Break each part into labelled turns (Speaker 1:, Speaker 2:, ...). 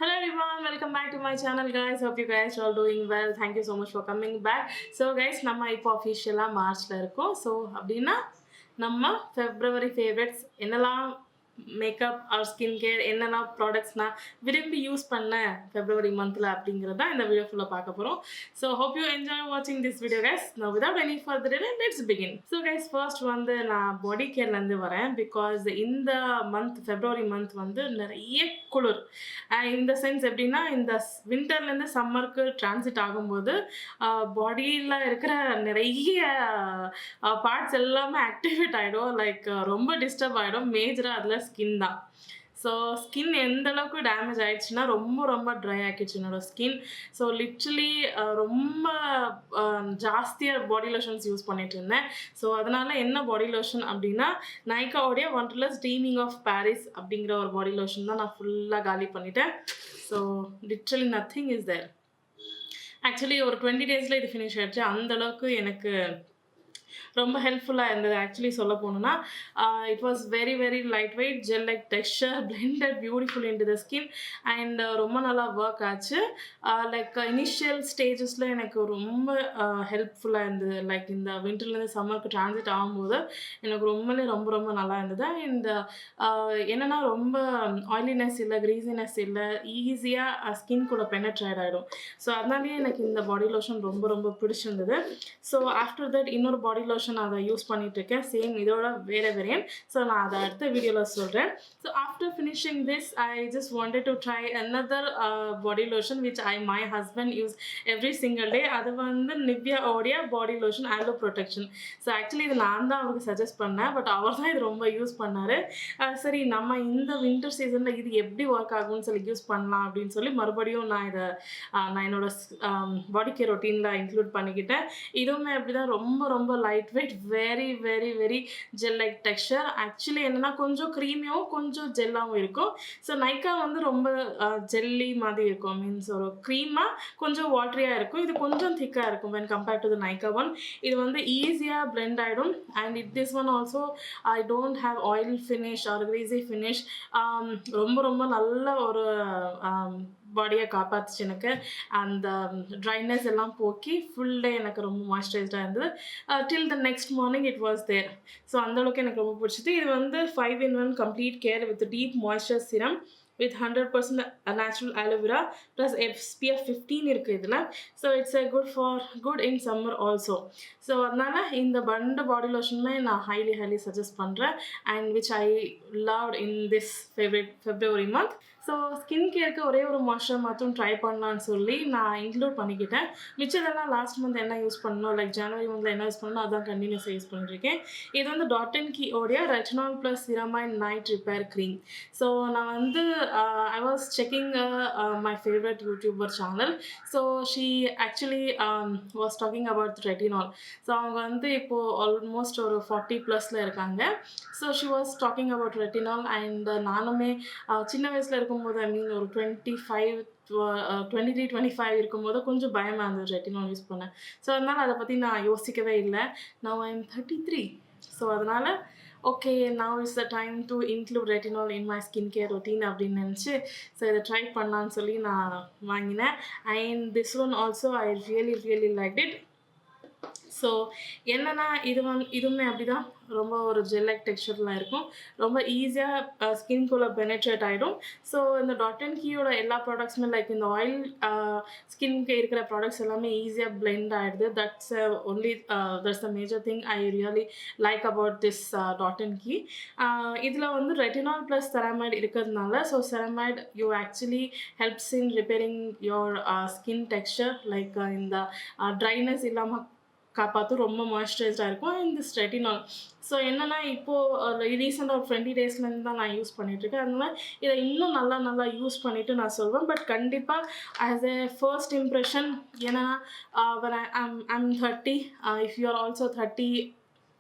Speaker 1: Hello everyone, welcome back to my channel guys. Hope you guys are all doing well. Thank you so much for coming back. So guys, நம்ம இப்போ officially மார்ச்ல இருக்கோம். So அப்படின்னா நம்ம February favorites என்னலாம் makeup R skin care என்னெல்லாம் products நான் விரும்பி யூஸ் பண்ணேன் ஃபெப்ரவரி மந்த்தில் அப்படிங்கிறது தான் இந்த வீடியோ ஃபுல்லாக பார்க்க போகிறோம். ஸோ ஹோப் யூ என்ஜாய் வாட்சிங் this video guys. No without any further delay let's begin. So guys, first வந்து நான் பாடி கேர்லேருந்து வரேன். பிகாஸ் இந்த மந்த் ஃபெப்ரவரி மந்த் வந்து நிறைய குளிர். இந்த சென்ஸ் எப்படின்னா, இந்த வின்டர்லேருந்து சம்மருக்கு டிரான்சிட் ஆகும்போது பாடியில் இருக்கிற நிறைய பார்ட்ஸ் எல்லாமே ஆக்டிவேட் ஆகிடும். லைக் ரொம்ப டிஸ்டர்ப் ஆகிடும். மேஜராக அதில் ஸ்கின் தான். ஸோ ஸ்கின் எந்த அளவுக்கு டேமேஜ் ஆகிடுச்சுன்னா ரொம்ப ரொம்ப ட்ரை ஆக்கிடுச்சு என்னோடய ஸ்கின். ஸோ லிட்ரலி ரொம்ப ஜாஸ்தியாக பாடி லோஷன்ஸ் யூஸ் பண்ணிட்டு இருந்தேன். ஸோ அதனால் என்ன பாடி லோஷன் அப்படின்னா, நைக்காவுடைய ஒண்டர்லெஸ் ட்ரீமிங் ஆஃப் பாரிஸ் அப்படிங்கிற ஒரு பாடி லோஷன் தான் நான் ஃபுல்லாக காலி பண்ணிட்டேன். So literally nothing is there. Actually ஒரு 20 டேஸில் இது ஃபினிஷ் ஆகிடுச்சு. அந்தளவுக்கு எனக்கு ரொம்ப ஹெல்ப்ஃபுல்லாக இருந்தது. ஆக்சுவலி சொல்ல போகணுன்னா, it was very very light weight gel like texture, blended beautiful in to the skin and ரொம்ப நல்லா ஒர்க் ஆச்சு. லைக் இனிஷியல் ஸ்டேஜஸில் எனக்கு ரொம்ப ஹெல்ப்ஃபுல்லாக இருந்தது. லைக் இந்த வின்டர்லேருந்து சம்மருக்கு டிரான்சிட் ஆகும்போது எனக்கு ரொம்ப ரொம்ப நல்லா இருந்தது. அண்ட் என்னென்னா, ரொம்ப ஆயிலினஸ் இல்லை, க்ரீஸினஸ் இல்லை, ஈஸியாக ஸ்கின் கூட பெனட்ரேட் ஆகிடும். ஸோ அதனாலேயே எனக்கு இந்த பாடி லோஷன் ரொம்ப பிடிச்சிருந்தது. ஸோ ஆஃப்டர் தட் இன்னொரு பாடி லோஷன் அதை யூஸ் பண்ணிகிட்ருக்கேன். சேம் இதோட வேறு வேரியன்ட். ஸோ நான் அதை அடுத்த வீடியோவில் சொல்கிறேன். So after finishing this I just wanted to try another body lotion which my husband use every single day. அது வந்து நிவ்யாவோடைய பாடி லோஷன் ஆலோ ப்ரொடெக்ஷன். ஸோ ஆக்சுவலி இது நான் தான் அவருக்கு சஜஸ்ட் பண்ணேன். பட் அவர் தான் இது ரொம்ப யூஸ் பண்ணார். சரி, நம்ம இந்த வின்டர் சீசனில் இது எப்படி ஒர்க் ஆகும்னு சொல்லி யூஸ் பண்ணலாம் அப்படின்னு சொல்லி மறுபடியும் நான் இதை நான் என்னோட பாடி கேர் ரொட்டீனில் இன்க்ளூட் பண்ணிக்கிட்டேன். இதுவுமே அப்படி தான் ரொம்ப light weight, very gel like texture. Actually என்னென்னா, கொஞ்சம் க்ரீமியாகவும் கொஞ்சம் ஜெல்லாகவும் இருக்கும். ஸோ நைக்கா வந்து ரொம்ப ஜெல்லி மாதிரி இருக்கும். மீன்ஸ் ஒரு க்ரீமாக கொஞ்சம் வாட்டரியாக இருக்கும். இது கொஞ்சம் திக்காக இருக்கும் when compared to the Nykaa one. இது வந்து ஈஸியாக பிளெண்ட் ஆகிடும். And this one also I don't have oil finish or greasy finish. ரொம்ப நல்ல ஒரு பாடியை காப்பாற்றுச்சு எனக்கு. அந்த ட்ரைனஸ் எல்லாம் போக்கி ஃபுல் டே எனக்கு ரொம்ப மாய்ஸ்சரைஸ்டாக இருந்தது. Till the next morning it was there. So அந்தளவுக்கு எனக்கு ரொம்ப பிடிச்சது. இது வந்து 5-in-1 complete care with deep moisture serum with 100% natural aloe vera plus SPF 15 இருக்குது இதில். So it's good in summer also. So அதனால் இந்த பண்டு பாடி லோஷனுமே நான் ஹைலி சஜஸ்ட் பண்ணுறேன். அண்ட் which I loved in this favorite February month. So skin கேருக்கு ஒரே ஒரு மாய்ஸ்சர் மட்டும் ட்ரை பண்ணலான்னு சொல்லி நான் இன்க்ளூட் பண்ணிக்கிட்டேன். மிச்சதெல்லாம் லாஸ்ட் மந்த் என்ன யூஸ் பண்ணணும், லைக் ஜனவரி மந்தில் என்ன யூஸ் பண்ணணும், அதான் கண்டினியூஸாக யூஸ் பண்ணிட்டுருக்கேன். இது வந்து டாட் & கீயோடைய retinol plus ceramide night repair cream. So நான் வந்து I was checking my favorite YouTuber channel. So she actually was talking about retinol. So அவங்க வந்து இப்போது ஆல்மோஸ்ட் ஒரு 40+ இருக்காங்க. So she was talking about retinol and நானுமே சின்ன வயசில் இருக்கும்போது ஐ மீன் ஒரு 23-25 இருக்கும்போது கொஞ்சம் பயமாக இருந்தது ரெட்டினால் யூஸ் பண்ணேன். ஸோ அதனால் அதை பற்றி நான் யோசிக்கவே இல்லை. Now I am 33. ஸோ அதனால் okay, now is the time to include retinal in my skin care routine அப்படின்னு நினச்சி ஸோ இதை ட்ரை பண்ணலான்னு சொல்லி நான் வாங்கினேன். And this one also I really like it. So என்னென்னா, இதுவுமே அப்படி தான் ரொம்ப ஒரு ஜெல் லைக் டெக்ஸ்சரில் இருக்கும். ரொம்ப ஈஸியாக ஸ்கின்குள்ளே பெனட்ரேட் ஆகிடும். ஸோ இந்த டாட் & கீயோட எல்லா ப்ராடக்ட்ஸுமே லைக் இந்த ஆயில் ஸ்கின்க்கு இருக்கிற ப்ராடக்ட்ஸ் எல்லாமே ஈஸியாக பிளெண்ட் ஆகிடுது. That's the major thing I really like about this Dot & Key. இதில் வந்து ரெட்டினால் ப்ளஸ் செரமைட் இருக்கிறதுனால, so ceramide you actually helps in repairing your skin texture. Like இந்த ட்ரைனஸ் இல்லாமல் காப்பாற்றும், ரொம்ப மாய்ஸ்சரைஸ்டாக இருக்கும் இந்த ரெட்டினால். ஸோ என்னென்னா, இப்போது ரீசெண்டாக ஒரு 20 டேஸ்லேருந்து தான் நான் யூஸ் பண்ணிகிட்ருக்கேன். அதனால் இதை இன்னும் நல்லா யூஸ் பண்ணிவிட்டு நான் சொல்வேன். பட் கண்டிப்பாக ஆஸ் எ ஃபர்ஸ்ட் இம்ப்ரெஷன் என்னென்னா, when I'm 30, if you are also 30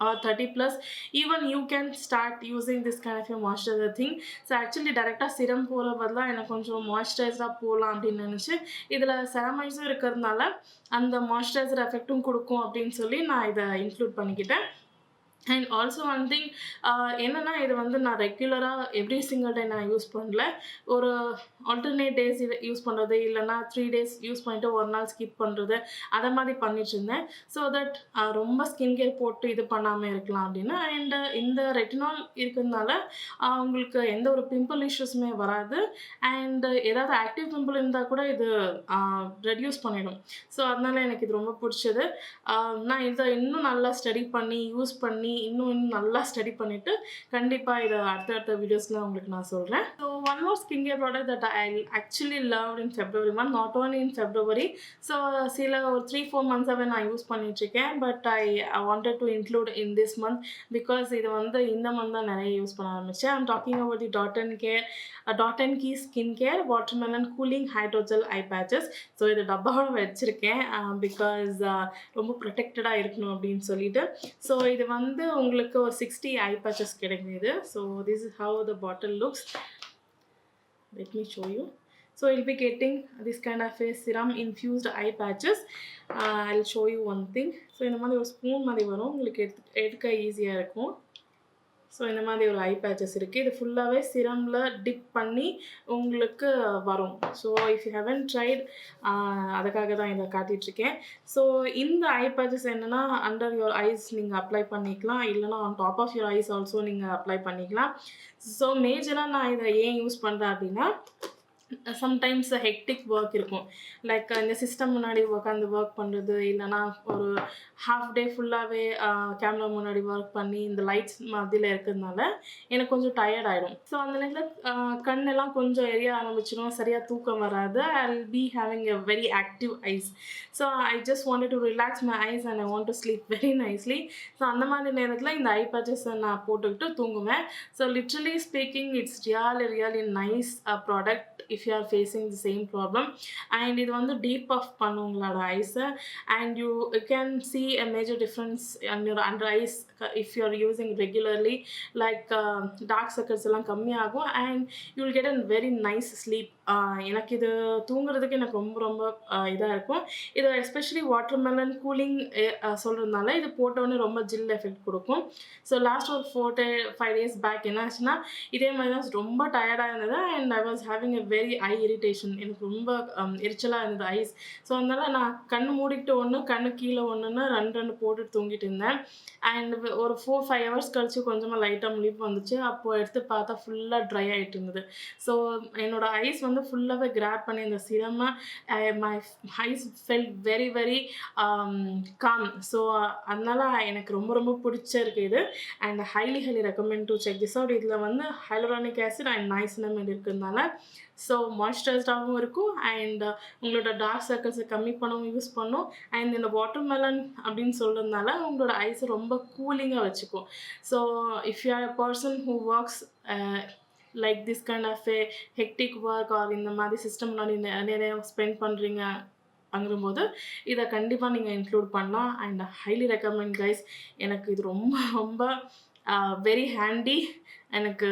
Speaker 1: or 30+, even you can start using this kind of a moisturizer thing. So actually டேரெக்டாக சிரம் போகிற பதிலாக எனக்கு கொஞ்சம் மாய்ஸ்சரைஸராக போகலாம் அப்படின்னு நினச்சி, இதில் செரமைஸும் இருக்கிறதுனால அந்த மாய்ஸ்சரைசர் எஃபெக்ட்டும் கொடுக்கும் அப்படின்னு சொல்லி நான் இதை இன்க்ளூட் பண்ணிக்கிட்டேன். அண்ட் ஆல்சோ ஒன் திங் என்னன்னா இது வந்து நான் ரெகுலராக எவ்ரி சிங்கிள் டே நான் யூஸ் பண்ணல. ஒரு ஆல்டர்னேட் டேஸ் இது யூஸ் பண்ணுறது, இல்லைனா 3 டேஸ் யூஸ் பண்ணிட்டு ஒரு நாள் ஸ்கிப் பண்ணுறது, அதை மாதிரி பண்ணிட்டுருந்தேன். ஸோ தட் ரொம்ப ஸ்கின் கேர் போட்டு இது பண்ணாமல் இருக்கலாம் அப்படின்னு. அண்டு இந்த ரெட்டினால் இருக்கிறதுனால உங்களுக்கு எந்த ஒரு பிம்பிள் இஷ்யூஸுமே வராது. அண்டு ஏதாவது ஆக்டிவ் பிம்பிள் இருந்தால் கூட இது ரெடியூஸ் பண்ணிடும். ஸோ அதனால எனக்கு இது ரொம்ப பிடிச்சது. நான் இதை இன்னும் நல்லா ஸ்டடி பண்ணி யூஸ் பண்ணி இன்னும் நல்லா ஸ்டடி பண்ணிவிட்டு கண்டிப்பாக இதை அடுத்தடுத்த வீடியோஸில் உங்களுக்கு நான் சொல்கிறேன். So one more skin care product that I actually love in February month, not only in February. So சில ஒரு 3-4 மந்த்ஸாகவே நான் யூஸ் பண்ணிட்டுருக்கேன். But I wanted to include in this month because இது வந்து இந்த மந்த் தான் நிறைய யூஸ் பண்ண ஆரம்பித்தேன். I'm talking about the Dot and Key skin care watermelon cooling hydrogel eye patches. So இது டப்பாவோட வச்சுருக்கேன் பிகாஸ் ரொம்ப ப்ரொடெக்டடாக இருக்கணும் அப்படின்னு சொல்லிட்டு. ஸோ இது வந்து உங்களுக்கு ஒரு 60 ஐ பேச்சஸ் கிடைக்குது. So this is how the bottle looks. Let me show you. So you'll be getting this kind of a serum infused eye patches. I'll show you one thing. So இந்த மாதிரி ஒரு spoon மாதிரி வரும், உங்களுக்கு எடுக்க ஈஸியாக இருக்கும். ஸோ இந்த மாதிரி ஒரு ஐ பேச்சஸ் இருக்குது. இது ஃபுல்லாகவே சிரமில் டிப் பண்ணி உங்களுக்கு வரும். So if you haven't tried அதுக்காக தான் இதை காட்டிகிட்ருக்கேன். ஸோ இந்த ஐ பேச்சஸ் என்னென்னா அண்டர் யுவர் ஐஸ் நீங்கள் அப்ளை பண்ணிக்கலாம், இல்லைனா on top of your eyes also நீங்கள் அப்ளை பண்ணிக்கலாம். ஸோ மேஜராக நான் இதை ஏன் யூஸ் பண்ணுறேன் அப்படின்னா, சம்டைம்ஸ் ஹெக்டிக் ஒர்க் இருக்கும். லைக் இந்த சிஸ்டம் முன்னாடி உட்காந்து ஒர்க் பண்ணுறது, இல்லைனா ஒரு ஹாஃப் டே ஃபுல்லாகவே கேமரா முன்னாடி ஒர்க் பண்ணி இந்த லைட்ஸ் மத்தியில் இருக்கிறதுனால எனக்கு கொஞ்சம் டயர்ட் ஆகிடும். ஸோ அந்த நேரத்தில் கண்ணெல்லாம் கொஞ்சம் எரிய ஆரம்பிச்சிடும், சரியாக தூக்கம் வராது. I will be having a very active eyes. So I just wanted to relax my eyes and I want to sleep very nicely. So அந்த மாதிரி நேரத்தில் இந்த ஐ பேச்சஸை நான் போட்டுக்கிட்டு தூங்குவேன். So literally speaking it's really nice product if you are facing the same problem. And இது வந்து deep puff பண்ணும் உங்களோட ஐஸை. and you can see a major difference on your under eyes if you are using regularly, like dark circles எல்லாம் கம்மியாகும் and you will get a very nice sleep. எனக்கு இது தூங்குறதுக்கு எனக்கு ரொம்ப ரொம்ப இதாக இருக்கும். இது எஸ்பெஷலி வாட்டர்மெலன் கூலிங் சொல்கிறதுனால இது போட்டோன்னே ரொம்ப ஜில் எஃபெக்ட் கொடுக்கும். ஸோ லாஸ்ட் ஒரு 4-5 days பேக் என்ன ஆச்சுன்னா இதே மாதிரி தான் ரொம்ப டயர்டாக இருந்தது. And I was having a very I irritation. எனக்கு ரொம்ப எரிச்சலாக இருந்தது ஐஸ். ஸோ அதனால் நான் கண்ணு மூடிக்கிட்டு ஒன்று கண்ணு கீழே ஒன்றுன்னு ரெண்டு போட்டுட்டு தூங்கிட்டு இருந்தேன். அண்ட் ஒரு 4-5 hours கழிச்சு கொஞ்சமாக லைட்டாக முழிப்பு வந்துச்சு. அப்போது எடுத்து பார்த்தா ஃபுல்லாக ட்ரை ஆகிட்டு இருந்தது. ஸோ என்னோட ஐஸ் வந்து ஃபுல்லாகவே கிராப் பண்ணி இந்த serum my eyes feel very very calm. So அதனால் எனக்கு ரொம்ப ரொம்ப பிடிச்சிருக்கு இது. And highly recommend to check this out. இதில் வந்து ஹைலூரானிக் ஆசிட் அண்ட் நைசினமைட் இருக்கிறதுனால ஸோ மாய்ஸ்சரைஸ்டாகவும் இருக்கும். அண்ட் உங்களோட டார்க் சர்க்கிள்ஸை கம்மி பண்ணவும் யூஸ் பண்ணும். அண்ட் இந்த வாட்டர்மெலன் அப்படின்னு சொல்கிறதுனால உங்களோட ஐஸை ரொம்ப கூலிங்காக வச்சுக்கும். So if you are a person who works like this kind of a hectic work or இந்த மாதிரி சிஸ்டம் முன்னாடி நிறைய ஸ்பெண்ட் பண்ணுறீங்க அங்கும்போது இதை கண்டிப்பாக நீங்கள் இன்க்ளூட் பண்ணலாம். And highly recommend guys. எனக்கு இது ரொம்ப ரொம்ப வெரி ஹேண்டி. எனக்கு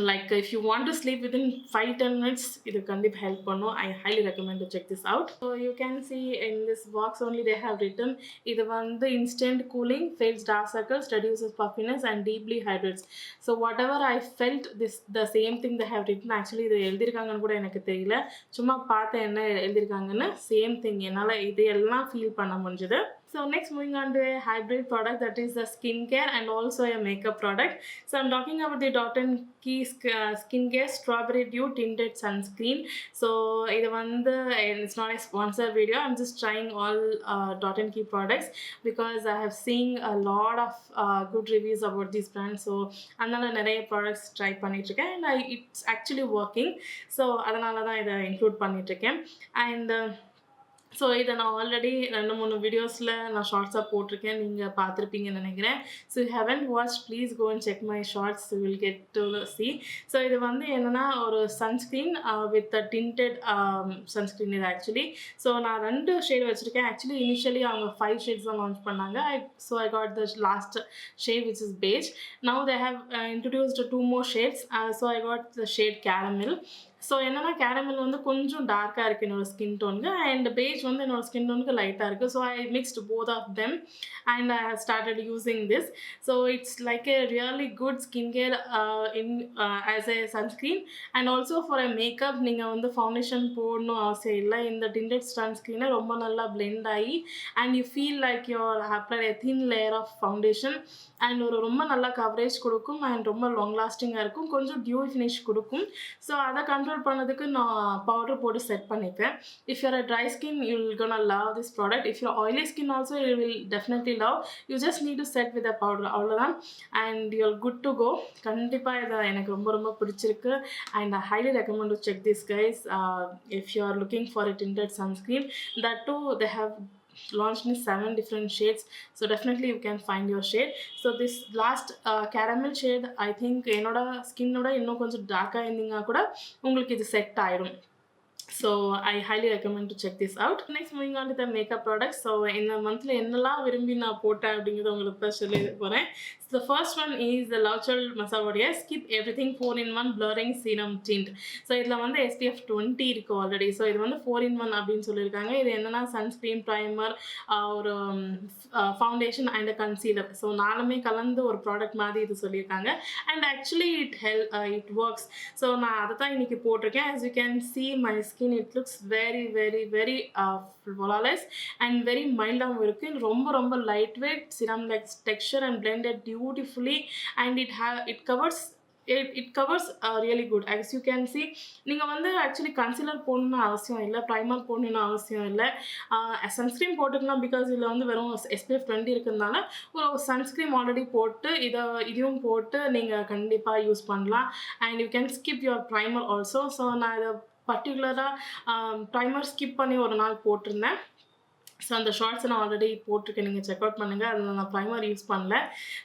Speaker 1: like if you want to sleep within 5-10 minutes இது கண்டிப்பா ஹெல்ப் பண்ணும். I highly recommend to check this out. So you can see in this box only they have written இது வந்து instant cooling, fades dark circles, reduces puffiness and deeply hydrates. So whatever I felt this the same thing they have written. Actually இது எழுதிருக்காங்கன்னு கூட எனக்கு தெரியல, சும்மா பார்த்தேன் என்ன எழுதிருக்காங்கன்னு. Same thing என்னால் இது எல்லாம் ஃபீல் பண்ண முடிஞ்சது. So next moving on to a hybrid product, that is the skincare and also a makeup product. So I'm talking about the Dot & Key skincare strawberry dew tinted sunscreen. So it's not a sponsored video. I'm just trying all Dot & Key products because I have seen a lot of good reviews about this brand. So அதனால நிறைய products try பண்ணிட்டு இருக்கேன் and it's actually working. So அதனால தான் இதை include பண்ணிட்டு இருக்கேன். And so இதை நான் ஆல்ரெடி 2-3 வீடியோஸில் நான் ஷார்ட்ஸாக போட்டிருக்கேன், நீங்கள் பார்த்துருப்பீங்கன்னு நினைக்கிறேன். So you haven't watch please go and check my shorts, you will get to see. So இது வந்து என்னென்னா ஒரு சன்ஸ்க்ரீன் வித் டிண்டட் சன்ஸ்க்ரீன் இது ஆக்சுவலி. ஸோ நான் 2 ஷேட் வச்சுருக்கேன். ஆக்சுவலி இனிஷியலி அவங்க 5 ஷேட்ஸ் தான் லான்ச் பண்ணாங்க. So I got the last shade which is beige. Now they have introduced 2 more shades. So I got the shade caramel. So என்னன்னா caramel வந்து கொஞ்சம் டார்க்காக இருக்குது என்னோட ஸ்கின் டோனுக்கு, அண்ட் பேஜ் வந்து என்னோட ஸ்கின் டோனுக்கு லைட்டாக இருக்குது. So I mixed both of them and I have started using this. So it's like a really good skincare in as a sunscreen, and also for a makeup நீங்கள் வந்து foundation போடணும் அவசியம் இல்லை. இந்த tinted sunscreen ரொம்ப நல்லா blend ஆகி and you feel like you're applied a thin layer of foundation and ஒரு ரொம்ப நல்லா கவரேஜ் கொடுக்கும் and ரொம்ப லாங் லாஸ்டிங்காக இருக்கும், கொஞ்சம் டியூ ஃபினிஷ் கொடுக்கும். ஸோ அதை கண்ட்ரோல் பண்ணதுக்கு நான் பவுடர் போட்டு செட் பண்ணிப்பேன். If you're a dry skin you will gonna love this product. if you're oily skin also you will definitely love. you just need to set with a powder, அவ்வளோதான், and you're good to go. கண்டிப்பாக இதை எனக்கு ரொம்ப ரொம்ப பிடிச்சிருக்கு and I highly recommend to check this guys. If you are looking for a tinted sunscreen, that too they have launched in 7 different shades, so definitely you can find your shade. So this last caramel shade I think என்னோட ஸ்கின்னோட இன்னும் கொஞ்சம் டார்க்காக இருந்தீங்கன்னா கூட உங்களுக்கு இது set ஆயிடும். So I highly recommend to check this out. Next, moving on to the makeup products. So in the monthly என்னெல்லாம் விரும்பி நான் போட்டேன் அப்படிங்கிறது உங்களுக்கு தான் சொல்லி போகிறேன். So the first one is the Lauchal Masavodia Skip Everything 4-in-1 Blurring Serum Tint. So இதில் வந்து SPF 20 இருக்குது ஆல்ரெடி. ஸோ இது வந்து 4-in-1 அப்படின்னு சொல்லியிருக்காங்க. இது என்னென்னா சன்ஸ்க்ரீன், ப்ரைமர், ஒரு ஃபவுண்டேஷன் அண்ட் கன்சீலர், ஸோ நாலுமே கலந்து ஒரு ப்ராடக்ட் மாதிரி இது சொல்லியிருக்காங்க. And actually it works. So நான் அதை தான் இன்றைக்கி போட்டிருக்கேன். as you can see my skin, it looks very very very flawless and very mild ஆகவும் இருக்குது. ரொம்ப ரொம்ப light weight serum like texture and blended beautifully, and it covers really good. as you can see, நீங்கள் வந்து actually concealer போடணும்னு அவசியம் இல்லை, primer போடணும்னு அவசியம் இல்லை, சன்ஸ்க்ரீன் போட்டுக்கலாம். பிகாஸ் இதில் வந்து வெறும் SPF 20 இருக்கிறதுனால ஒரு சன்ஸ்க்ரீன் ஆல்ரெடி போட்டு இதையும் போட்டு நீங்கள் கண்டிப்பாக யூஸ் பண்ணலாம். And you can skip your primer also. So நான் இதை பர்டிகுலராக ப்ரைமர் ஸ்கிப் பண்ணி ஒரு நாள் போட்டிருந்தேன். ஸோ அந்த ஷார்ட்ஸ் நான் ஆல்ரெடி போட்டிருக்கேன், நீங்கள் செக் அவுட் பண்ணுங்கள். அதில் நான் ப்ரைமர் யூஸ் பண்ணல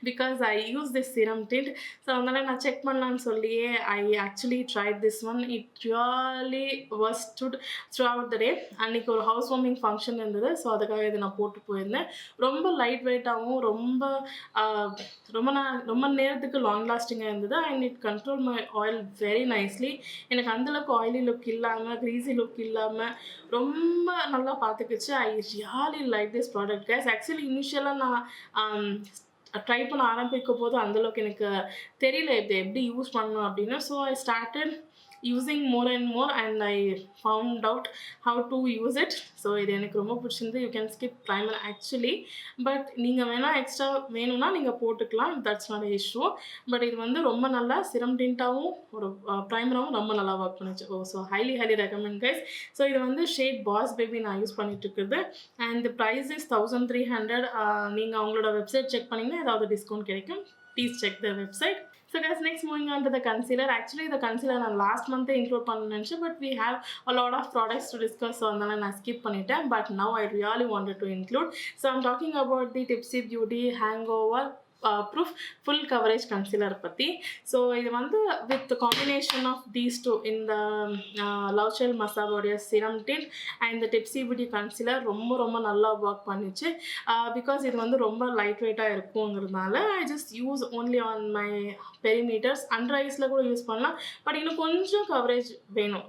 Speaker 1: because I use this serum tint. So அதனால் நான் செக் பண்ணலான்னு சொல்லியே I actually tried this one. It really was throughout the day. அன்றைக்கி ஒரு ஹவுஸ் வார்மிங் ஃபங்க்ஷன் இருந்தது, ஸோ அதுக்காக இதை நான் போட்டு போயிருந்தேன். ரொம்ப லைட் வெயிட்டாகவும் ரொம்ப நேரத்துக்கு லாங் லாஸ்டிங்காக இருந்தது. And it control my oil very nicely. எனக்கு அந்தளவுக்கு ஆயிலி லுக் இல்லாமல், க்ரீஸி லுக் இல்லாமல் ரொம்ப நல்லா பார்த்துக்குச்சு. I really like this product guys. Actually இனிஷியலாக நான் ட்ரை பண்ண ஆரம்பிக்கும் போது அந்தளவுக்கு எனக்கு தெரியல இது எப்படி யூஸ் பண்ணணும் அப்படின்னு. So I started using more and more and I found out how to use it. So இது எனக்கு ரொம்ப பிடிச்சிருந்து. You can skip primer actually, but நீங்கள் வேணால் எக்ஸ்ட்ரா வேணும்னா நீங்கள் போட்டுக்கலாம், தட்ஸ் நாட் இஷ்யூ. பட் இது வந்து ரொம்ப நல்லா சிரம் டிண்டாகவும் ஒரு ப்ரைமராகவும் ரொம்ப நல்லா ஒர்க் பண்ணிச்சு. So highly recommend guys. So இது வந்து ஷேட் பாஸ் பேபி நான் யூஸ் பண்ணிட்டு இருக்குது அண்ட் தி ப்ரைஸ் இஸ் 1300. நீங்கள் அவங்களோட வெப்சைட் செக் பண்ணிங்கன்னா ஏதாவது டிஸ்கவுண்ட் கிடைக்கும். Please check the website. So guys, next moving on to the concealer. Actually the concealer நான் last month include பண்ண நினச்சேன், but we have a lot of products to discuss, so அதனால நான் skip பண்ணிட்டேன். But now I really wanted to include. So I'm talking about the Tipsy Beauty Hangover proof full coverage concealer பற்றி. So இது வந்து with combination of these two இந்த Lovechild மசாவோடைய serum tint and இந்த Tipsy beauty concealer ரொம்ப நல்லா work பண்ணிச்சு. Because இது வந்து ரொம்ப லைட் வெயிட்டாக இருக்குங்கிறதுனால I just use only on my perimeters. Under ஐஸில் கூட யூஸ் பண்ணலாம், பட் இன்னும் கொஞ்சம் கவரேஜ் வேணும்,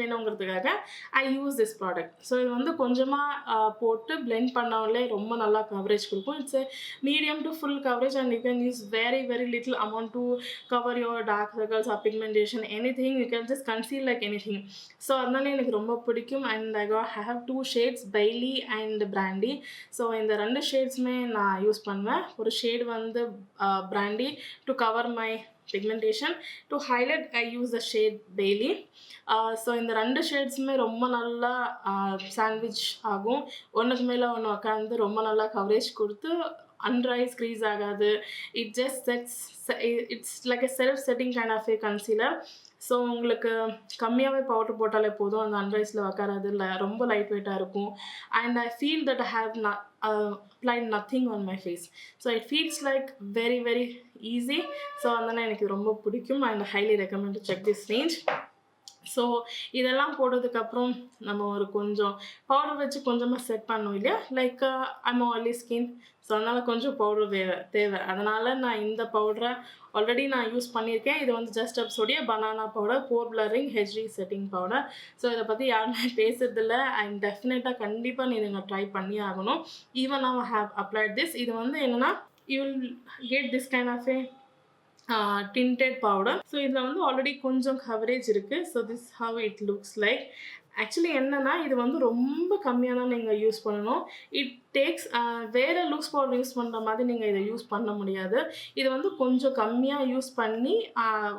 Speaker 1: வேணுங்கிறதுக்காக I use this product. So இது வந்து கொஞ்சமாக போட்டு பிளெண்ட் பண்ணாலே ரொம்ப நல்லா கவரேஜ் கொடுக்கும். It's a medium to full coverage and you can use very little amount to cover your dark circles or pigmentation, anything. You can just conceal like anything. So அதனால எனக்கு ரொம்ப பிடிக்கும். and I have two shades, Bailey and Brandy. so இந்த ரெண்டு ஷேட்ஸ்மே நான் use பண்ணுவேன். ஒரு shade வந்து Brandy to cover my pigmentation, to highlight I use the shade Bailey. So இந்த ரெண்டு ஷேட்ஸுமே ரொம்ப நல்லா சாண்ட்விச் ஆகும், ஒன்றுக்கு மேலே ஒன்று உட்காந்து ரொம்ப நல்லா கவரேஜ் கொடுத்து அண்டர் ஐஸ் க்ரீஸ் ஆகாது. It's like a self setting kind of a concealer. So உங்களுக்கு கம்மியாகவே பவுடர் போட்டாலே போதும், அந்த அண்டர் ஐஸில் உக்காராது, இல்லை ரொம்ப லைட் வெயிட்டாக இருக்கும். And I feel that I have applied nothing on my face. So it feels like very easy. So அதனால் எனக்கு ரொம்ப பிடிக்கும் and I highly recommend to check this range. So இதெல்லாம் போட்டதுக்கப்புறம் நம்ம ஒரு கொஞ்சம் பவுடர் வச்சு கொஞ்சமாக செட் பண்ணோம் இல்லையா, like I'm oily skin. So அதனால் கொஞ்சம் பவுடர் தேவை. அதனால் நான் இந்த பவுடரை ஆல்ரெடி நான் யூஸ் பண்ணியிருக்கேன். இது வந்து ஜஸ்ட் அப்ஸோடைய banana powder, for blurring HD setting powder. So இதை பற்றி யாருமே பேசுறதில்ல. அண்ட் டெஃபினட்டாக கண்டிப்பாக நீங்கள் ட்ரை பண்ணி ஆகணும். Even I have applied this. இது வந்து என்னென்னா, you will get this kind of a tinted powder. So இதில் வந்து ஆல்ரெடி கொஞ்சம் கவரேஜ் இருக்குது. So this how it looks like. Actually என்னென்னா, இது வந்து ரொம்ப கம்மியாக தான் நீங்கள் யூஸ் பண்ணணும். இட் டேக்ஸ் வேறு லூஸ் பவுடர் யூஸ் பண்ணுற மாதிரி நீங்கள் இதை யூஸ் பண்ண முடியாது. இது வந்து கொஞ்சம் கம்மியாக யூஸ் பண்ணி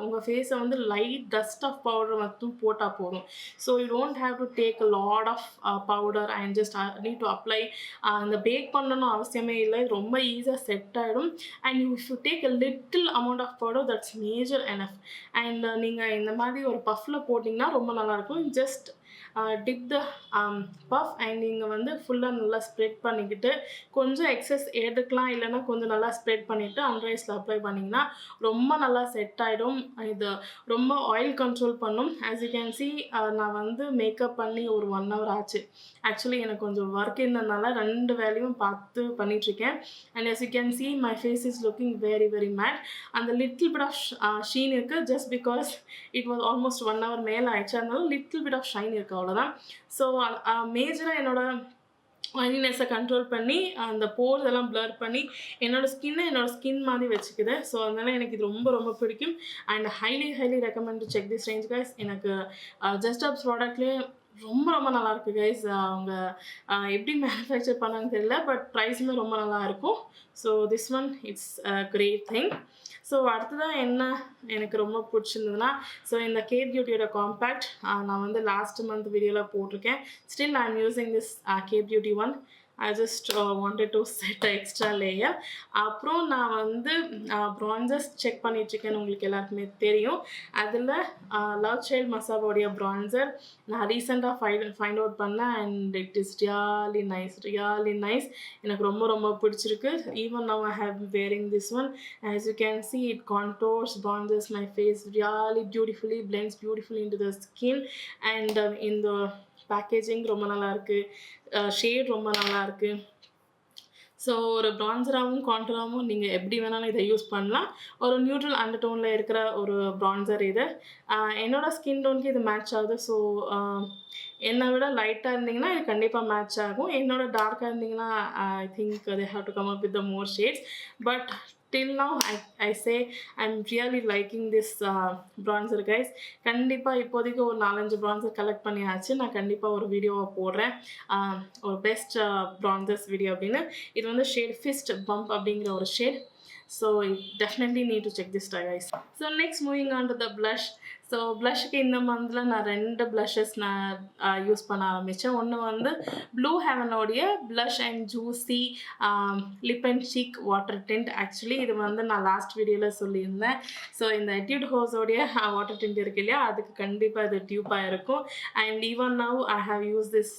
Speaker 1: உங்கள் ஃபேஸை வந்து லைட் டஸ்ட் ஆஃப் பவுடர் மட்டும் போட்டால் போதும். So you don't have to take a lot of powder and just need to apply. இந்த பேக் பண்ணணும் அவசியமே இல்லை. இது ரொம்ப ஈஸியாக செட் ஆகிடும். And if you take a little amount of powder, that's major enough. And நீங்கள் இந்த மாதிரி ஒரு பஃப்பில் போட்டிங்கன்னா ரொம்ப நல்லாயிருக்கும். Just dip the puff and நீங்கள் வந்து ஃபுல்லாக நல்லா ஸ்ப்ரெட் பண்ணிக்கிட்டு கொஞ்சம் எக்ஸஸ் எடுக்கலாம், இல்லைன்னா கொஞ்சம் நல்லா ஸ்ப்ரெட் பண்ணிவிட்டு அண்டர் ஐஸில் அப்ளை பண்ணிங்கன்னா ரொம்ப நல்லா செட் ஆகிடும். இது ரொம்ப ஆயில் கண்ட்ரோல் பண்ணும். ஆஸ் யூ கேன் சி, நான் வந்து மேக்கப் பண்ணி ஒரு 1 hour ஆச்சு. ஆக்சுவலி எனக்கு கொஞ்சம் ஒர்க் இருந்ததுனால 2 வேலையும் பார்த்து பண்ணிகிட்ருக்கேன். And as you can see, my face is looking very very matte. அந்த லிட்டில் பிட் ஆஃப் ஷீன் இருக்குது, just because it was almost 1 hour மேலே ஆயிடுச்சு. அதனால லிட்டில் பிட் ஆஃப் ஷைன் இருக்குது, அவ்வளோதான். ஸோ மேஜராக என்னோடய ஆயிலினஸை கண்ட்ரோல் பண்ணி அந்த போர்ஸ் எல்லாம் ப்ளர் பண்ணி என்னோடய ஸ்கின் மாதிரி வச்சுக்குது. ஸோ அதனால் எனக்கு இது ரொம்ப ரொம்ப பிடிக்கும். And highly recommend to check this range guys. எனக்கு ஜஸ்ட் அப்ஸ் ப்ராடக்ட்லேயே ரொம்ப ரொம்ப நல்லாயிருக்கு கைஸ். அவங்க எப்படி மேனுஃபேக்சர் பண்ணாங்கன்னு தெரியல, பட் ப்ரைஸுமே ரொம்ப நல்லாயிருக்கும். So this one it's a great thing. So அடுத்ததான் என்ன எனக்கு ரொம்ப பிடிச்சிருந்ததுன்னா, ஸோ இந்த கேட் பியூட்டியோட காம்பேக்ட் நான் வந்து லாஸ்ட் மந்த் வீடியோவில் போட்டிருக்கேன். Still I am using this Kay Beauty one. I just wanted to set an extra layer. அப்புறம் நான் வந்து ப்ரான்சஸ் செக் பண்ணிட்டுருக்கேன்னு உங்களுக்கு எல்லாருக்குமே தெரியும். அதில் லவ் சைல்ட் மசாவோடைய ப்ரான்சர் நான் ரீசெண்டாக ஃபைண்ட் அவுட் பண்ணேன். And it is really nice. எனக்கு ரொம்ப ரொம்ப பிடிச்சிருக்கு. Even now I have wearing this one. As you can see, it contours, bronzes my face really beautifully, blends beautifully into the skin. And இந்த packaging ரொம்ப நல்லாயிருக்கு, shade ரொம்ப நல்லாயிருக்கு. So ஒரு ப்ரான்சராகவும் கான்டூராகவும் நீங்கள் எப்படி வேணாலும் இதை யூஸ் பண்ணலாம். ஒரு நியூட்ரல் அண்டர்டோனில் இருக்கிற ஒரு ப்ரான்சர் இது. என்னோடய ஸ்கின் டோனுக்கு இது மேட்ச் ஆகுது. ஸோ என்னை விட லைட்டாக இருந்தீங்கன்னா இது கண்டிப்பாக மேட்ச் ஆகும். என்னோட டார்க்காக இருந்தீங்கன்னா I think they have to come up with the more shades. But till now I say I'm really liking this bronzer guys. கண்டிப்பாக இப்போதைக்கு ஒரு 4-5 bronzer கலெக்ட் பண்ணியாச்சு. நான் கண்டிப்பாக ஒரு வீடியோவை போடுறேன், ஒரு பெஸ்ட் bronzers வீடியோ அப்படின்னு. இது வந்து ஷேட் ஃபிஸ்ட் பம்ப் அப்படிங்கிற ஒரு shade. So you definitely need to check this guys. So next, moving on to the blush. So ப்ளஷ்க்கு இந்த மந்தில் நான் 2 ப்ளஷஸ் நான் யூஸ் பண்ண ஆரம்பித்தேன். ஒன்று வந்து ப்ளூ ஹெவனோடைய blush and juicy lip and cheek water tint. Actually இது வந்து நான் லாஸ்ட் வீடியோவில் சொல்லியிருந்தேன். ஸோ இந்த எட்யூட் ஹவுஸோடைய வாட்டர் டிண்ட் இருக்கு இல்லையா, அதுக்கு கண்டிப்பாக இது டியூப்பாக இருக்கும். And even now I have use this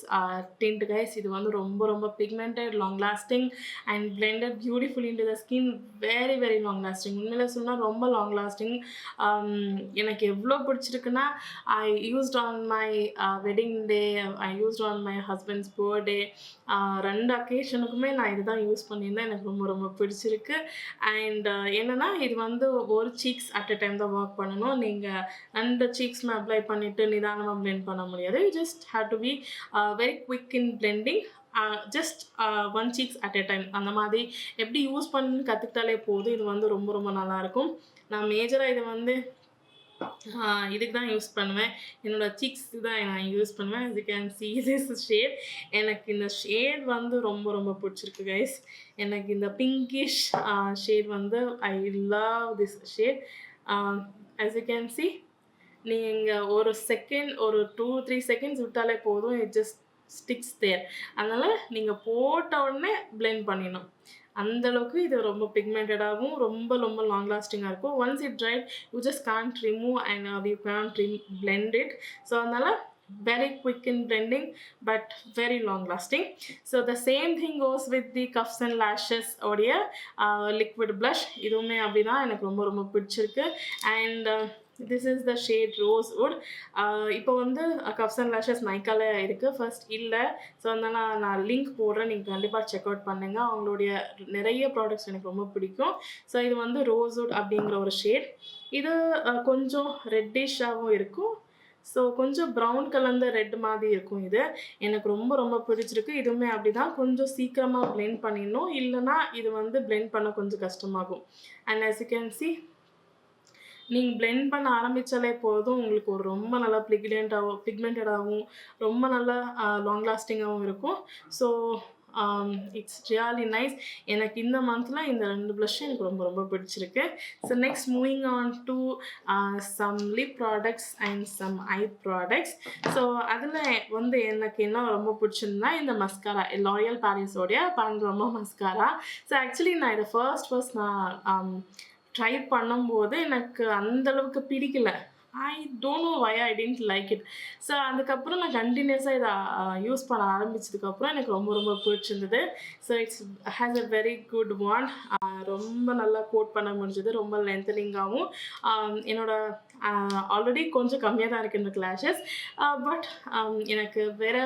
Speaker 1: tint guys. இது வந்து ரொம்ப ரொம்ப pigmented, long lasting and blended beautifully into the skin. Very very long lasting. உண்மையில சொன்னால் ரொம்ப லாங் லாஸ்டிங். எனக்கு எவ்வளோ பிடிச்சிருக்குன்னா, ஐ used on my wedding day, I used on my husband's birthday. 2 அக்கேஷனுக்குமே நான் இது தான் யூஸ் பண்ணியிருந்தேன். எனக்கு ரொம்ப ரொம்ப பிடிச்சிருக்கு. அண்ட் என்னென்னா, இது வந்து ஒரு சீக்ஸ் அட் அ டைம் தான் ஒர்க் பண்ணணும். நீங்கள் 2 சீக்ஸ்மே அப்ளை பண்ணிவிட்டு நிதானமாக பிளெண்ட் பண்ண முடியாது. You just have to be very quick in blending. Just 1 cheeks at a time. அந்த மாதிரி எப்படி யூஸ் பண்ணி கற்றுக்கிட்டாலே போதும். இது வந்து ரொம்ப ரொம்ப நல்லாயிருக்கும். நான் மேஜராக இதை வந்து இதுக்கு தான் யூஸ் பண்ணுவேன். என்னோடய சீக்ஸ்க்கு தான் நான் யூஸ் பண்ணுவேன். as you can see this shade. எனக்கு இந்த ஷேட் வந்து ரொம்ப ரொம்ப பிடிச்சிருக்கு கைஸ். எனக்கு இந்த பிங்கிஷ் ஷேட் வந்து I love this shade. as you can see, நீங்கள் ஒரு செகண்ட், ஒரு 2-3 செகண்ட்ஸ் விட்டாலே போதும், இட் ஜஸ்ட் ஸ்டிக்ஸ் தேர். அதனால் நீங்கள் போட்ட உடனே பிளெண்ட் பண்ணிடணும். அந்தளவுக்கு இது ரொம்ப பிக்மெண்டடாகவும் ரொம்ப ரொம்ப லாங் லாஸ்டிங்காக இருக்கும். Once it dried, you just can't remove and you can't blend it. So அதனால் very quick in blending but very long lasting. So the same thing goes with the Cuffs and Lashes உடைய liquid blush. இதுவுமே அப்படிதான் எனக்கு ரொம்ப ரொம்ப பிடிச்சிருக்கு. And this is the shade rosewood. இப்போ வந்து கப்ஸ் அண்ட் லேஷஸ் நைக்கால இருக்குது, ஃபர்ஸ்ட் இல்லை. ஸோ அதனால் நான் லிங்க் போடுறேன், நீங்கள் கண்டிப்பாக செக் அவுட் பண்ணுங்கள். அவங்களுடைய நிறைய ப்ராடக்ட்ஸ் எனக்கு ரொம்ப பிடிக்கும். ஸோ இது வந்து ரோஸ்வுட் அப்படிங்கிற ஒரு ஷேட். இது கொஞ்சம் ரெட்டிஷாகவும் இருக்கும். ஸோ கொஞ்சம் ப்ரௌன் கலந்த ரெட் மாதிரி இருக்கும். இது எனக்கு ரொம்ப ரொம்ப பிடிச்சிருக்கு. இதுவுமே அப்படி தான், கொஞ்சம் சீக்கிரமாக பிளெண்ட் பண்ணிடணும், இல்லைனா இது வந்து பிளெண்ட் பண்ண கொஞ்சம் கஷ்டமாகும். And as you can see, நீங்கள் பிளெண்ட் பண்ண ஆரம்பித்தாலே போதும், உங்களுக்கு ஒரு ரொம்ப நல்லா பிக்மெண்டடாகவும் ரொம்ப நல்லா லாங் லாஸ்டிங்காகவும் இருக்கும். So it's really nice. எனக்கு இந்த மந்தில் இந்த 2 ப்ளஷ் எனக்கு ரொம்ப ரொம்ப பிடிச்சிருக்கு. So next moving on to some lip products and some eye products. So அதில் வந்து எனக்கு என்ன ரொம்ப பிடிச்சிருந்தா இந்த மஸ்காரா, லாரியல் பாரிஸோடைய பாண்ட்ரோமா மஸ்காரா. ஸோ ஆக்சுவலி நான் இதை ஃபர்ஸ்ட் நான் ட்ரை பண்ணும்போது எனக்கு அந்தளவுக்கு பிடிக்கல. I don't know why I didn't like it. So அதுக்கப்புறம் நான் கண்டினியூஸாக இதை யூஸ் பண்ண ஆரம்பித்ததுக்கப்புறம் எனக்கு ரொம்ப ரொம்ப பிடிச்சிருந்தது. So it's has a very good one. ரொம்ப நல்லா கோட் பண்ண முடிஞ்சது, ரொம்ப லென்த்தனிங்காகவும். என்னோட ஆல்ரெடி கொஞ்சம் கம்மியாக தான் இருக்குது இந்த லேஷஸ். பட் எனக்கு வேறு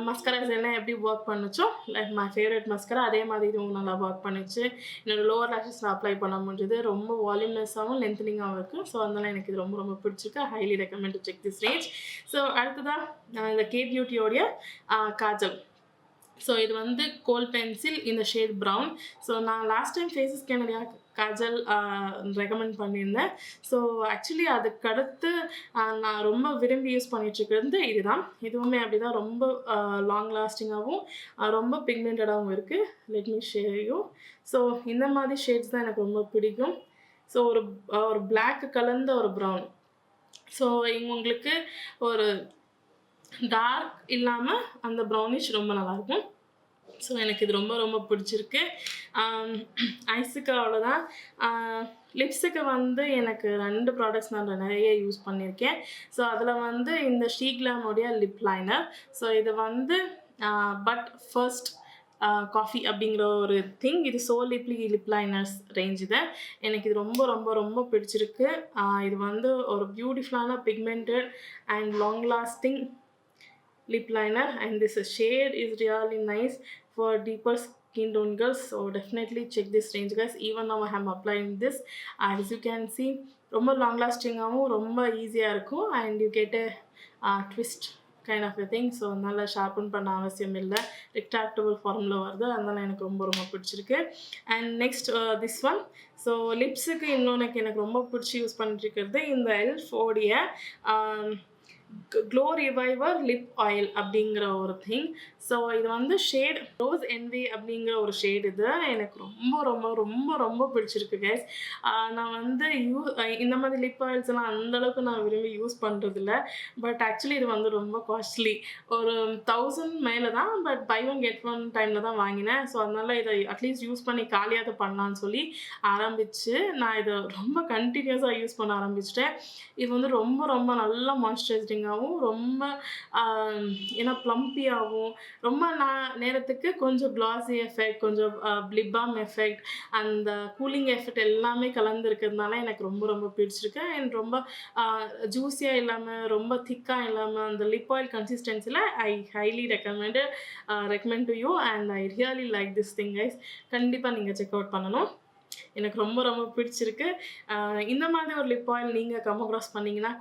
Speaker 1: மஸ்கராஸ் எல்லாம் எப்படி ஒர்க் பண்ணுச்சோ, லைக் மை ஃபேவரட் மஸ்கரா, அதே மாதிரி இதுவும் நல்லா ஒர்க் பண்ணிச்சு. என்னோடய லோவர் லேஷஸில் அப்ளை பண்ண முடிஞ்சது, ரொம்ப வால்யூம்னஸாகவும் லென்த்தனிங்காகவும் இருக்குது. ஸோ அதனால் எனக்கு இது ரொம்ப ரொம்ப பிடிச்சிருக்கு. Highly recommend to check this range. So அடுத்ததாக இந்த கே பியூட்டியோடைய காஜல். ஸோ இது வந்து கோல் பென்சில், இந்த ஷேட் ப்ரௌன். ஸோ நான் last time Faces Canada kajal recommend பண்ணியிருந்தேன். ஸோ ஆக்சுவலி அதுக்கடுத்து நான் ரொம்ப விரும்பி யூஸ் பண்ணிகிட்ருக்கிறது இதுதான். இதுவுமே அப்படி தான், ரொம்ப லாங் லாஸ்டிங்காகவும் ரொம்ப பிக்மெண்டடாகவும் இருக்குது. Let me share you. So இந்த மாதிரி ஷேட்ஸ் தான் எனக்கு ரொம்ப பிடிக்கும். ஸோ ஒரு பிளாக் கலந்த ஒரு ப்ரௌன். ஸோ உங்களுக்கு ஒரு டார்க் இல்லாமல் அந்த ப்ரௌனிஷ் ரொம்ப நல்லாயிருக்கும். ஸோ எனக்கு இது ரொம்ப ரொம்ப பிடிச்சிருக்கு. ஐஸுக்கு அவ்வளோதான். லிப்ஸுக்கு வந்து எனக்கு 2 ப்ராடக்ட்ஸ் நான் நிறைய யூஸ் பண்ணியிருக்கேன். ஸோ அதில் வந்து இந்த ஷீக்லாமுடைய லிப் லைனர். ஸோ இது வந்து பட் ஃபர்ஸ்ட் காஃபி அப்படிங்கிற ஒரு திங். இது சோலிப்லி லிப் லைனர்ஸ் ரேஞ்ச். இது எனக்கு இது ரொம்ப ரொம்ப ரொம்ப பிடிச்சிருக்கு. இது வந்து ஒரு பியூட்டிஃபுல்லான pigmented and long lasting lip liner, and this shade is really nice for deeper skin tone girls. So definitely check this range guys. Even now I am applying this, as you can see ரொம்ப long lasting ஆகும், ரொம்ப ஈஸியாக இருக்கும். and you get a twist kind of a thing. So நல்லா sharpen பண்ண அவசியம் இல்லை, ரெக்டாக்டபிள் ஃபார்மில் வருது. அதனால் எனக்கு ரொம்ப ரொம்ப பிடிச்சிருக்கு. And next this one. So லிப்ஸுக்கு இன்னொன்று எனக்கு ரொம்ப பிடிச்சி யூஸ் பண்ணிட்டுருக்கிறது இந்த எல்ஃபோடைய க்ளோ ரிவைவர் லிப் ஆயில் அப்படிங்கிற ஒரு திங். ஸோ இது வந்து ஷேட் ரோஸ் என்வி அப்படிங்கிற ஒரு ஷேட். இது எனக்கு ரொம்ப ரொம்ப ரொம்ப ரொம்ப பிடிச்சிருக்கு கைஸ். நான் வந்து இந்த மாதிரி லிப் ஆயில்ஸ் எல்லாம் அந்தளவுக்கு நான் விரும்பி யூஸ் பண்ணுறதில்ல. பட் ஆக்சுவலி இது வந்து ரொம்ப காஸ்ட்லி, ஒரு 1000 மேலே தான். But buy one get one டைமில் தான் வாங்கினேன். ஸோ அதனால் இதை அட்லீஸ்ட் யூஸ் பண்ணி காலியாக பண்ணலான்னு சொல்லி ஆரம்பித்து நான் இதை ரொம்ப கண்டினியூஸாக யூஸ் பண்ண ஆரம்பிச்சிட்டேன். இது வந்து ரொம்ப ரொம்ப நல்லா மாய்ஸ்சரைசிங்காகவும், ரொம்ப ஏன்னா ப்ளம்பியாகவும், ரொம்ப நேரத்துக்கு கொஞ்சம் க்ளாஸி எஃபெக்ட், கொஞ்சம் லிப் பாம் எஃபெக்ட், அந்த கூலிங் எஃபெக்ட் எல்லாமே கலந்துருக்கிறதுனால எனக்கு ரொம்ப ரொம்ப பிடிச்சிருக்கு. அண்ட் ரொம்ப ஜூஸியாக இல்லாமல், ரொம்ப திக்காக இல்லாமல், அந்த லிப் ஆயில் கன்சிஸ்டன்சியில் ஐ highly recommend to you. And I really like this thing guys. கண்டிப்பாக நீங்கள் செக் அவுட் பண்ணணும். எனக்கு ரொம்ப ரொம்ப பிடிச்சிருக்கு. இந்த மாதிரி ஒரு லிப் ஆயில் நீங்கள் கம் அக்ராஸ் பண்ணிங்கன்னா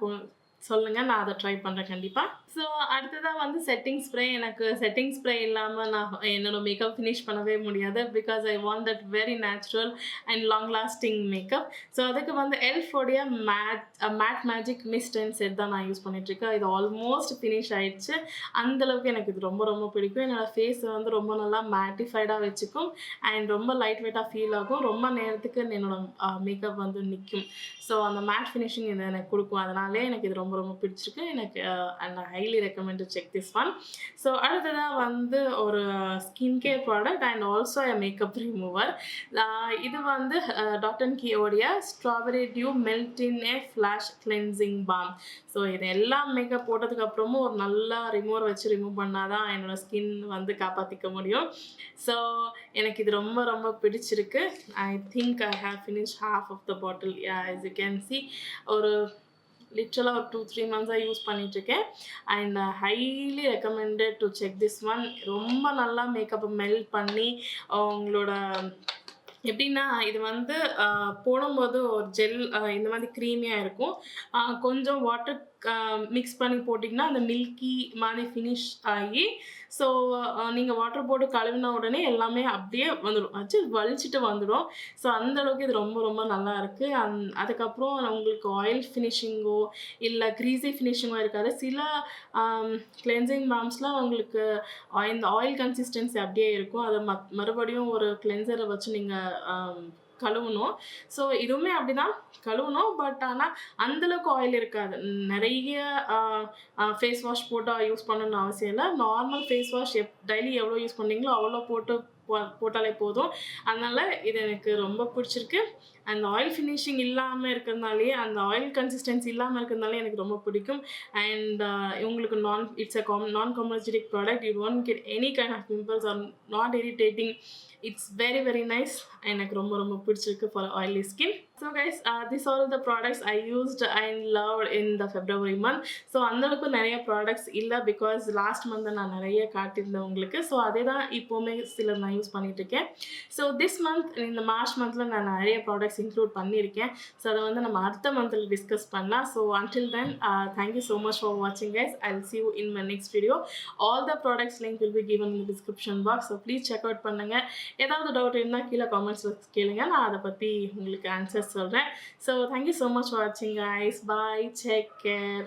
Speaker 1: சொல்லுங்கள், நான் அதை ட்ரை பண்ணுறேன் கண்டிப்பாக. ஸோ அடுத்ததாக வந்து செட்டிங் ஸ்ப்ரே. எனக்கு செட்டிங் ஸ்ப்ரே இல்லாமல் நான் என்னோடய மேக்கப் ஃபினிஷ் பண்ணவே முடியாது. Because I want that very natural and long lasting makeup. So அதுக்கு வந்து எல்ஃபோடைய matte magic mist and set தான் நான் யூஸ் பண்ணிகிட்ருக்கேன். இது ஆல்மோஸ்ட் ஃபினிஷ் ஆகிடுச்சு. அந்தளவுக்கு எனக்கு இது ரொம்ப ரொம்ப பிடிக்கும். என்னோடய ஃபேஸை வந்து ரொம்ப நல்லா மேட்டிஃபைடாக வச்சுக்கும் அண்ட் ரொம்ப லைட் வெயிட்டாக ஃபீல் ஆகும். ரொம்ப நேரத்துக்கு என்னோடய மேக்கப் வந்து நிற்கும். ஸோ அந்த மேட் ஃபினிஷிங் இது எனக்கு கொடுக்கும். அதனாலே எனக்கு இது ரொம்ப ரொம்ப பிடிச்சிருக்கு. எனக்கு and highly recommend to check this one. So அடுத்ததாக வந்து ஒரு skin care product and also a makeup remover. இது வந்து டாக்டர் கீயோடைய ஸ்ட்ராபெரி டியூ மெல்ட் இன் ஏ ஃப்ளாஷ் கிளென்சிங் பாம். ஸோ இது எல்லாம் மேக்கப் போட்டதுக்கப்புறமும் ஒரு நல்லா ரிமூவர் வச்சு ரிமூவ் பண்ணால் தான் என்னோடய ஸ்கின் வந்து காப்பாற்றிக்க முடியும். ஸோ எனக்கு இது ரொம்ப ரொம்ப பிடிச்சிருக்கு. I think I have finish half of the bottle. Yeah, as you can see, ஒரு லிட்ரலாக ஒரு 2-3 மந்த்ஸாக யூஸ் பண்ணிகிட்ருக்கேன். And highly recommended to check this one. ரொம்ப நல்லா மேக்கப்பை மெல்ட் பண்ணி உங்களோட எப்படின்னா இது வந்து போடும்போது ஒரு ஜெல் இந்த மாதிரி க்ரீமியாக இருக்கும். கொஞ்சம் வாட்டர் மிக்ஸ் பண்ணி போட்டிங்கன்னா அந்த மில்கி மாதிரி ஃபினிஷ் ஆகி ஸோ நீங்கள் வாட்டர் போட்டு கழுவின உடனே எல்லாமே அப்படியே வந்துடும், வச்சு வலிச்சிட்டு வந்துடும். ஸோ அந்தளவுக்கு இது ரொம்ப ரொம்ப நல்லா இருக்குது. அதுக்கப்புறம் உங்களுக்கு ஆயில் ஃபினிஷிங்கோ இல்லை க்ரீஸி ஃபினிஷிங்கோ இருக்காது. சில கிளென்சிங் பாம்ஸ்லாம் உங்களுக்கு இந்த ஆயில் கன்சிஸ்டன்சி அப்படியே இருக்கும். அதை மறுபடியும் ஒரு கிளென்சரை வச்சு நீங்கள் கழுவணும். ஸோ இதுவுமே அப்படி தான் கழுவணும். பட் ஆனால் அந்தளவுக்கு ஆயில் இருக்காது. நிறைய ஃபேஸ் வாஷ் போட்டு யூஸ் பண்ணணும்னு அவசியம் இல்லை. நார்மல் ஃபேஸ் வாஷ் டெய்லி எவ்வளோ யூஸ் பண்ணீங்களோ அவ்வளோ போட்டாலே போதும். அதனால் இது எனக்கு ரொம்ப பிடிச்சிருக்கு. அந்த ஆயில் ஃபினிஷிங் இல்லாமல் இருக்கிறதுனாலே, அந்த ஆயில் கன்சிஸ்டன்சி இல்லாமல் இருக்கிறதுனாலே எனக்கு ரொம்ப பிடிக்கும். அண்ட் உங்களுக்கு it's non comedogenic product. You don't get any kind of pimples or not irritating. It's very very nice. எனக்கு ரொம்ப ரொம்ப பிடிச்சிருக்கு for oily skin. So guys this all the products I used and loved in the February month. So அந்தளவுக்கு நிறைய products இல்லை, because last month நான் நிறைய காட்டியிருந்தேன் உங்களுக்கு. ஸோ அதே தான் இப்போவுமே சிலர் நான் யூஸ் பண்ணிகிட்ருக்கேன். ஸோ திஸ் மந்த் இந்த மார்ச் மந்தில் நான் நிறைய ப்ராடக்ட்ஸ் இன்க்ளூட் பண்ணியிருக்கேன். ஸோ அதை வந்து நம்ம அடுத்த மந்தில் டிஸ்கஸ் பண்ணலாம். So until then thank you so much for வாட்சிங் guys. I will see you in my next video. All the products link will be given in the description box. So please check out பண்ணுங்கள். ஏதாவது doubt இருந்தால் கீழே காமெண்ட்ஸில் கேளுங்க, நான் அதை பற்றி உங்களுக்கு ஆன்சர் சொல்கிறேன். So thank you so much for வாட்சிங் கைஸ். பாய், டேக் கேர்.